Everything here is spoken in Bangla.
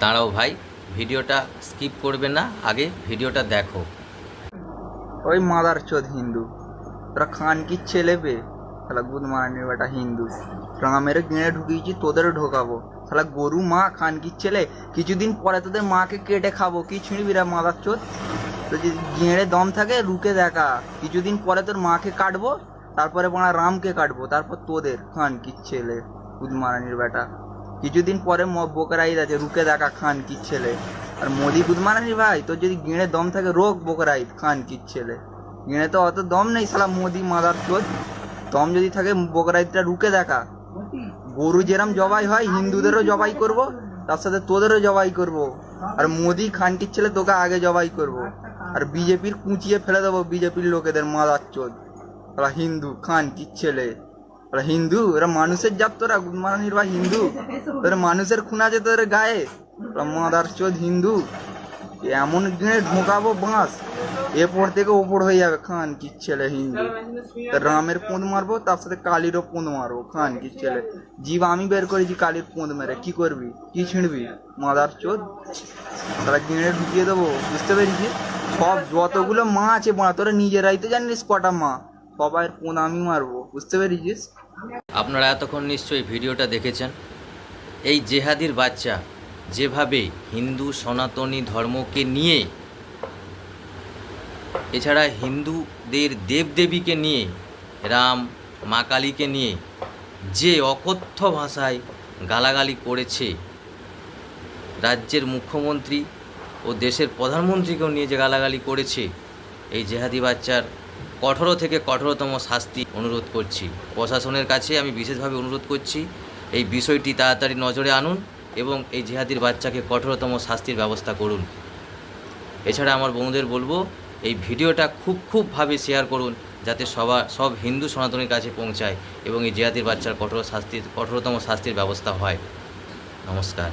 দাঁড়াও ভাই, ভিডিওটা স্কিপ করবে না, আগে ভিডিওটা দেখো। ওই মাদার চোদ হিন্দু, তোরা খান কি ছেলে পে, শালা গুদ মারানির বেটা হিন্দু। রাঙা মেরে গেঁড়ে ঢুকিয়েছি, তোদেরও ঢোকাবো। শালা গরু মা খান কি ছেলে, কিছুদিন পরে তোদের মাকে কেটে খাবো। কি ছিঁড়বি রা মাদার চোদ? তো যদি গেঁড়ে দম থাকে রুকে দেখা, কিছুদিন পরে তোর মাকে কাটবো, তারপরে বাড়া রামকে কাটবো, তারপর তোদের খান কি ছেলে গুদ মারানির বেটা। কিছুদিন পরে বোকের ঈদ আছে, রুকে দেখা খান কি ছেলে। আর মোদি গুদ মারানি ভাই, তোর যদি গেঁড়ে দম থাকে রোগ বোকের ঈদ খান কি ছেলে। গেঁড়ে তো অত দম নেই শালা মোদি মাদার চোদ, দম যদি থাকে বোকের ঈদটা রুকে দেখা। গরু যেরম জবাই হয় হিন্দুদেরও জবাই করব, তার সাথে তোদেরও জবাই করব। আর মোদি খানকির ছেলে তোকে আগে জবাই করব। আর বিজেপির কুচিয়ে ফেলে দেবো বিজেপির লোকেদের মাদার চোদ। ওরা হিন্দু খানকির ছেলে, ওরা হিন্দু, এরা মানুষের জাত, তোরা গুদমারানির ভাই হিন্দু। তোর মানুষের খুন আছে তোদের গায়ে, ওরা মাদার চোদ হিন্দু। এমন গেঁড়ে ঢোকাবো বাঁশ, এরপর থেকে ওপর হয়ে যাবে খান কি ছেলে হিন্দু। রামের পোঁদ মারবো, তার সাথে কালীরও পোঁদ মারবো খান কি ছেলে। জীব আমি বের করেছি কালীর পোঁদ মেরে, কি করবি, কি ছিঁড়বি মাদার চোদ। তারা গেঁড়ে ঢুকিয়ে দেবো, বুঝতে পেরেছিস? সব যতগুলো মা আছে মা, তোরা নিজেরাই তো জানিস কটা মা, সবাই পোঁদ আমি মারবো, বুঝতে পেরেছিস? আপনারা এতক্ষণ নিশ্চয়ই ভিডিওটা দেখেছেন। এই জেহাদির বাচ্চা যেভাবে হিন্দু সনাতনী ধর্মকে নিয়ে, এছাড়া হিন্দুদের দেবদেবীকে নিয়ে, রাম মা কালীকে নিয়ে যে অকথ্য ভাষায় গালাগালি করেছে, রাজ্যের মুখ্যমন্ত্রী ও দেশের প্রধানমন্ত্রীকেও নিয়ে যে গালাগালি করেছে, এই জেহাদি বাচ্চার কঠোর থেকে কঠোরতম শাস্তি অনুরোধ করছি। প্রশাসনের কাছে আমি বিশেষভাবে অনুরোধ করছি, এই বিষয়টি তাড়াতাড়ি নজরে আনুন এবং এই জেহাদির বাচ্চাকে কঠোরতম শাস্তির ব্যবস্থা করুন। এছাড়া আমার বন্ধুদের বলবো, এই ভিডিওটা খুবভাবে শেয়ার করুন, যাতে সব হিন্দু সনাতনীর কাছে পৌঁছায় এবং এই জেহাদির বাচ্চার কঠোরতম শাস্তির ব্যবস্থা হয়। নমস্কার।